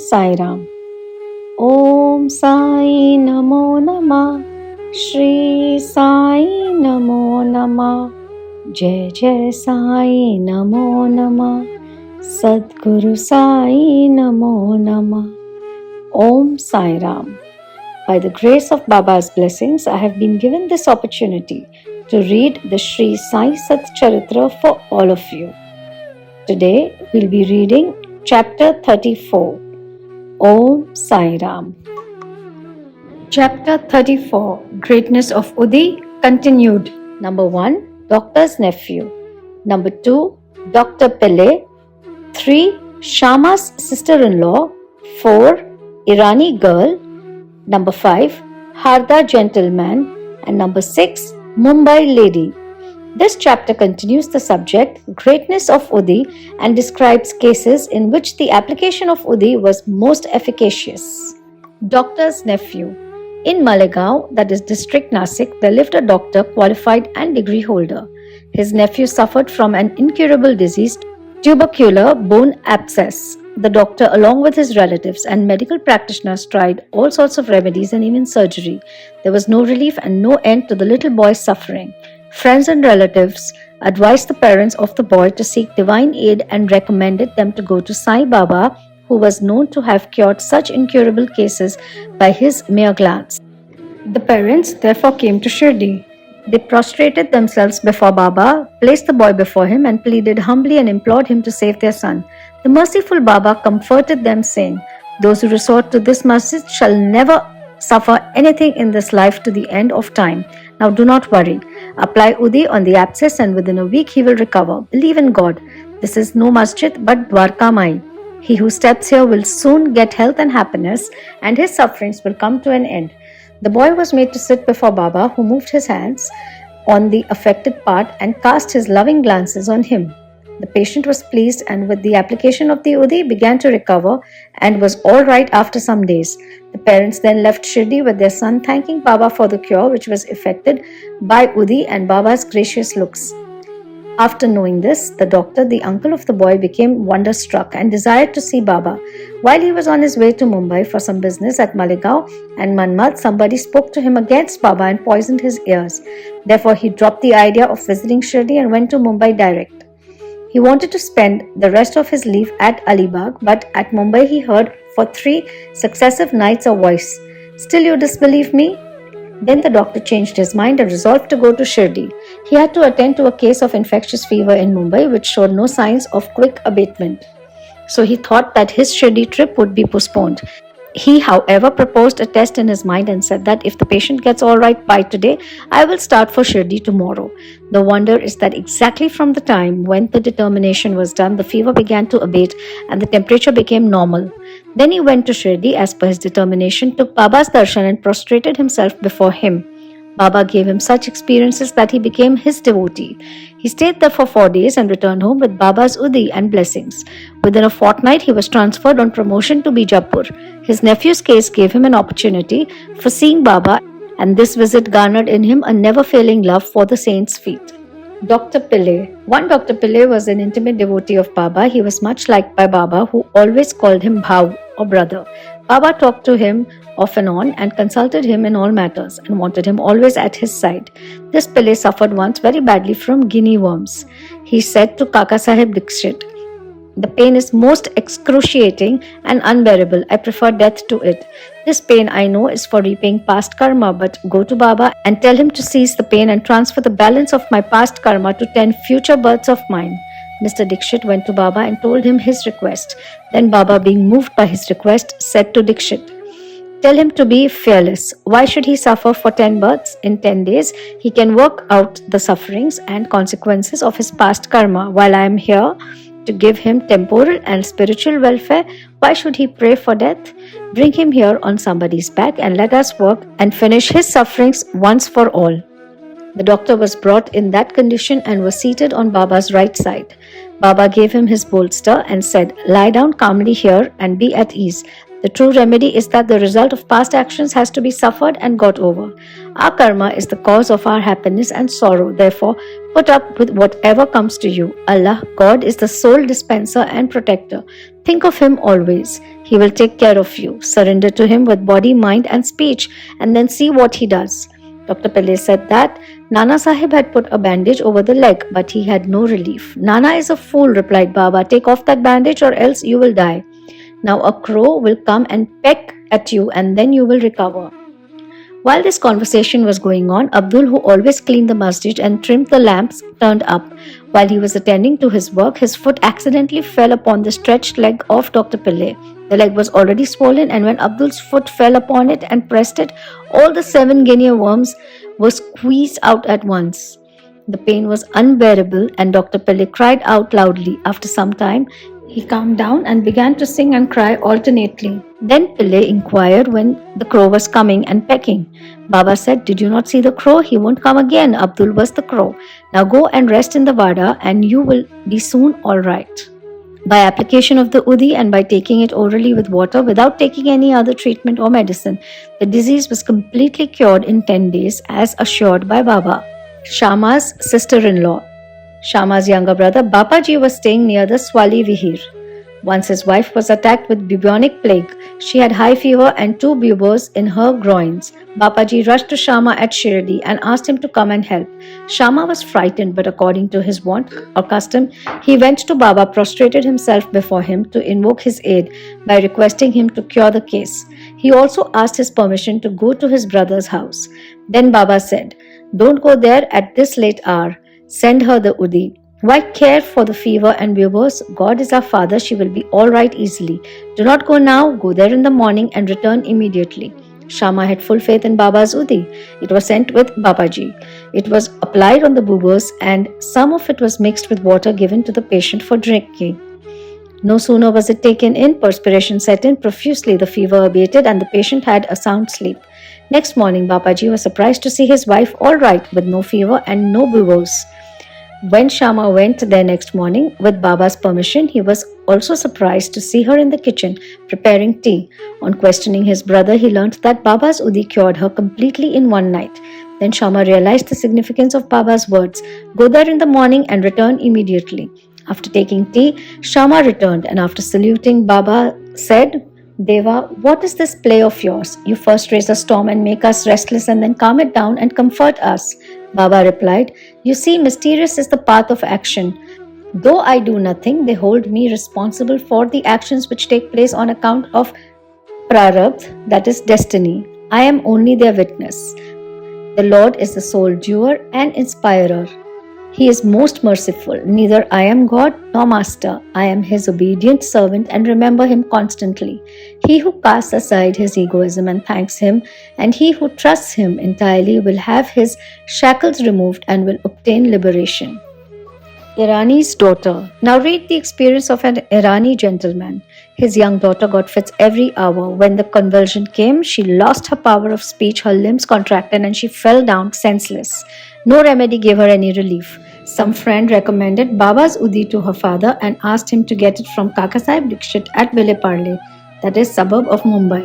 Sai Ram. Om Sai Namo Namah. Shri Sai Namo Namah. Jai Jai Sai Namo Namah. Sadguru Sai Namo Namah. Om Sai Ram. By the grace of Baba's blessings, I have been given this opportunity to read the Sri Sai Sat Charitra for all of you. Today we'll be reading Chapter 34. Om Sai Ram. Chapter 34. Greatness of Udi continued. Number 1. Doctor's nephew. Number 2. Dr. Pillai. 3. Shama's sister-in-law. 4. Irani girl. Number 5. Harda gentleman. And number 6. Mumbai lady. This chapter continues the subject Greatness of Udi and describes cases in which the application of Udi was most efficacious. Doctor's nephew. In Malegaon, that is district Nasik, there lived a doctor, qualified and degree holder. His nephew suffered from an incurable disease, tubercular bone abscess. The doctor, along with his relatives and medical practitioners, tried all sorts of remedies and even surgery. There was no relief and no end to the little boy's suffering. Friends and relatives advised the parents of the boy to seek divine aid and recommended them to go to Sai Baba, who was known to have cured such incurable cases by his mere glance. The parents therefore came to Shirdi. They prostrated themselves before Baba, placed the boy before him and pleaded humbly and implored him to save their son. The merciful Baba comforted them, saying, "Those who resort to this masjid shall never suffer anything in this life to the end of time. Now do not worry. Apply Udi on the abscess and within a week he will recover. Believe in God. This is no masjid but Dwarka Mai. He who steps here will soon get health and happiness, and his sufferings will come to an end." The boy was made to sit before Baba, who moved his hands on the affected part and cast his loving glances on him. The patient was pleased and with the application of the Udi began to recover and was all right after some days. The parents then left Shirdi with their son, thanking Baba for the cure which was effected by Udi and Baba's gracious looks. After knowing this, the doctor, the uncle of the boy, became wonderstruck and desired to see Baba. While he was on his way to Mumbai for some business at Malegaon and Manmad, somebody spoke to him against Baba and poisoned his ears. Therefore, he dropped the idea of visiting Shirdi and went to Mumbai direct. He wanted to spend the rest of his leave at Alibag, but at Mumbai he heard for 3 successive nights a voice, "Still you disbelieve me?" Then the doctor changed his mind and resolved to go to Shirdi. He had to attend to a case of infectious fever in Mumbai which showed no signs of quick abatement. So he thought that his Shirdi trip would be postponed. He, however, proposed a test in his mind and said that if the patient gets all right by today, I will start for Shirdi tomorrow. The wonder is that exactly from the time when the determination was done, the fever began to abate and the temperature became normal. Then he went to Shirdi as per his determination, took Baba's darshan and prostrated himself before him. Baba gave him such experiences that he became his devotee. He stayed there for 4 days and returned home with Baba's Udi and blessings. Within a fortnight, he was transferred on promotion to Bijapur. His nephew's case gave him an opportunity for seeing Baba, and this visit garnered in him a never-failing love for the saint's feet. Dr. Pillai. One Dr. Pillai was an intimate devotee of Baba. He was much liked by Baba, who always called him Bhav or brother. Baba talked to him off and on and consulted him in all matters and wanted him always at his side. This Pillai suffered once very badly from guinea worms. He said to Kaka Sahib Dikshit, "The pain is most excruciating and unbearable. I prefer death to it. This pain I know is for repaying past karma, but go to Baba and tell him to cease the pain and transfer the balance of my past karma to 10 future births of mine." Mr. Dikshit went to Baba and told him his request. Then Baba, being moved by his request, said to Dikshit, "Tell him to be fearless. Why should he suffer for 10 births? In 10 days, he can work out the sufferings and consequences of his past karma. While I am here to give him temporal and spiritual welfare, why should he pray for death? Bring him here on somebody's back and let us work and finish his sufferings once for all." The doctor was brought in that condition and was seated on Baba's right side. Baba gave him his bolster and said, "Lie down calmly here and be at ease. The true remedy is that the result of past actions has to be suffered and got over. Our karma is the cause of our happiness and sorrow. Therefore, put up with whatever comes to you. Allah, God, is the sole dispenser and protector. Think of Him always. He will take care of you. Surrender to him with body, mind and speech and then see what he does. Dr. Pillai said that Nana Sahib had put a bandage over the leg, but he had no relief. Nana is a fool, replied Baba. Take off that bandage or else you will die. Now a crow will come and peck at you and then you will recover. While this conversation was going on, Abdul, who always cleaned the masjid and trimmed the lamps, turned up. While he was attending to his work, his foot accidentally fell upon the stretched leg of Dr. Pillai. The leg was already swollen, and when Abdul's foot fell upon it and pressed it, all the 7 guinea worms were squeezed out at once. The pain was unbearable, and Dr. Pillai cried out loudly. After some time, he calmed down and began to sing and cry alternately. Then Pillai inquired when the crow was coming and pecking. Baba said, "Did you not see the crow? He won't come again." Abdul was the crow. "Now go and rest in the vada and you will be soon all right." By application of the Udi and by taking it orally with water without taking any other treatment or medicine, the disease was completely cured in 10 days as assured by Baba. Shama's sister-in-law. Shama's younger brother Bapaji was staying near the Swali Vihir. Once his wife was attacked with bubonic plague. She had high fever and 2 buboes in her groins. Bapaji rushed to Shama at Shirdi and asked him to come and help. Shama was frightened, but according to his wont or custom, he went to Baba, prostrated himself before him to invoke his aid by requesting him to cure the case. He also asked his permission to go to his brother's house. Then Baba said, "Don't go there at this late hour. Send her the Udi. Why care for the fever and buboes? God is our Father, she will be all right easily. Do not go now, go there in the morning and return immediately." Shama had full faith in Baba's Udi. It was sent with Babaji. It was applied on the buboes and some of it was mixed with water given to the patient for drinking. No sooner was it taken in, perspiration set in profusely, the fever abated and the patient had a sound sleep. Next morning, Babaji was surprised to see his wife all right with no fever and no buboes. When Shama went there next morning, with Baba's permission, he was also surprised to see her in the kitchen preparing tea. On questioning his brother, he learnt that Baba's Udi cured her completely in one night. Then Shama realized the significance of Baba's words, "Go there in the morning and return immediately." After taking tea, Shama returned and after saluting Baba said, "Deva, what is this play of yours? You first raise a storm and make us restless and then calm it down and comfort us." Baba replied, "You see, mysterious is the path of action. Though I do nothing, they hold me responsible for the actions which take place on account of prarabdha, that is destiny. I am only their witness. The Lord is the sole doer and inspirer. He is most merciful. Neither I am God nor master. I am his obedient servant and remember him constantly. He who casts aside his egoism and thanks him, and he who trusts him entirely will have his shackles removed and will obtain liberation." Irani's daughter. Now read the experience of an Irani gentleman. His young daughter got fits every hour. When the convulsion came, she lost her power of speech, her limbs contracted, and she fell down senseless. No remedy gave her any relief. Some friend recommended Baba's Udi to her father and asked him to get it from Kaka Sahib Dikshit at Vileparle, that is suburb of Mumbai.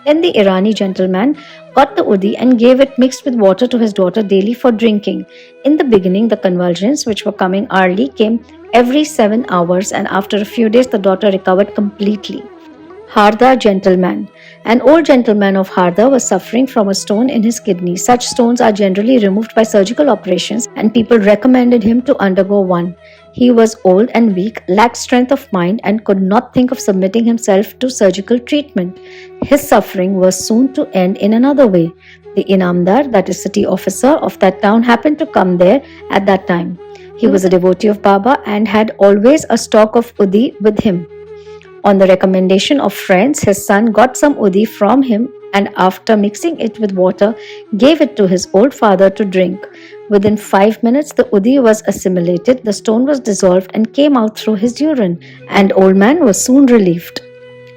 Then the Irani gentleman got the Udi and gave it mixed with water to his daughter daily for drinking. In the beginning, the convulsions, which were coming hourly, came every 7 hours, and after a few days, the daughter recovered completely. Harda gentleman. An old gentleman of Harda was suffering from a stone in his kidney. Such stones are generally removed by surgical operations, and people recommended him to undergo one. He was old and weak, lacked strength of mind, and could not think of submitting himself to surgical treatment. His suffering was soon to end in another way. The Inamdar, that is city officer of that town, happened to come there at that time. He was a devotee of Baba and had always a stock of Udi with him. On the recommendation of friends, his son got some Udi from him and after mixing it with water, gave it to his old father to drink. Within 5 minutes, the Udi was assimilated, the stone was dissolved and came out through his urine, and old man was soon relieved.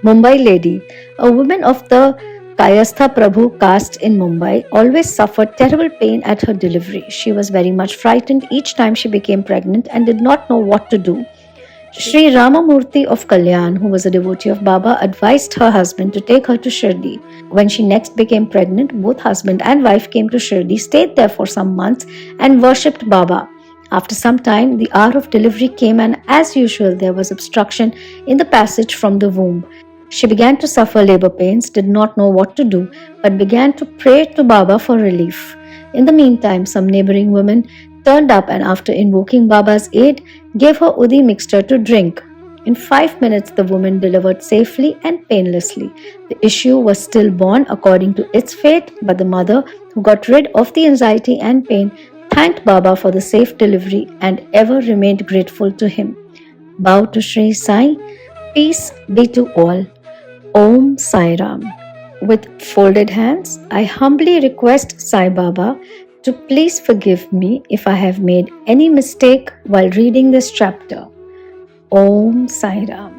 Mumbai lady. A woman of the Kayastha Prabhu caste in Mumbai always suffered terrible pain at her delivery. She was very much frightened each time she became pregnant and did not know what to do. Sri Ramamurthy of Kalyan, who was a devotee of Baba, advised her husband to take her to Shirdi. When she next became pregnant, both husband and wife came to Shirdi, stayed there for some months and worshipped Baba. After some time, the hour of delivery came and as usual there was obstruction in the passage from the womb. She began to suffer labor pains, did not know what to do, but began to pray to Baba for relief. In the meantime, some neighboring women turned up and after invoking Baba's aid, gave her Udi mixture to drink. In 5 minutes, the woman delivered safely and painlessly. The issue was stillborn according to its fate, but the mother, who got rid of the anxiety and pain, thanked Baba for the safe delivery and ever remained grateful to him. Bow to Sri Sai. Peace be to all. Om Sai Ram. With folded hands, I humbly request Sai Baba to please forgive me if I have made any mistake while reading this chapter. Om Sai Ram.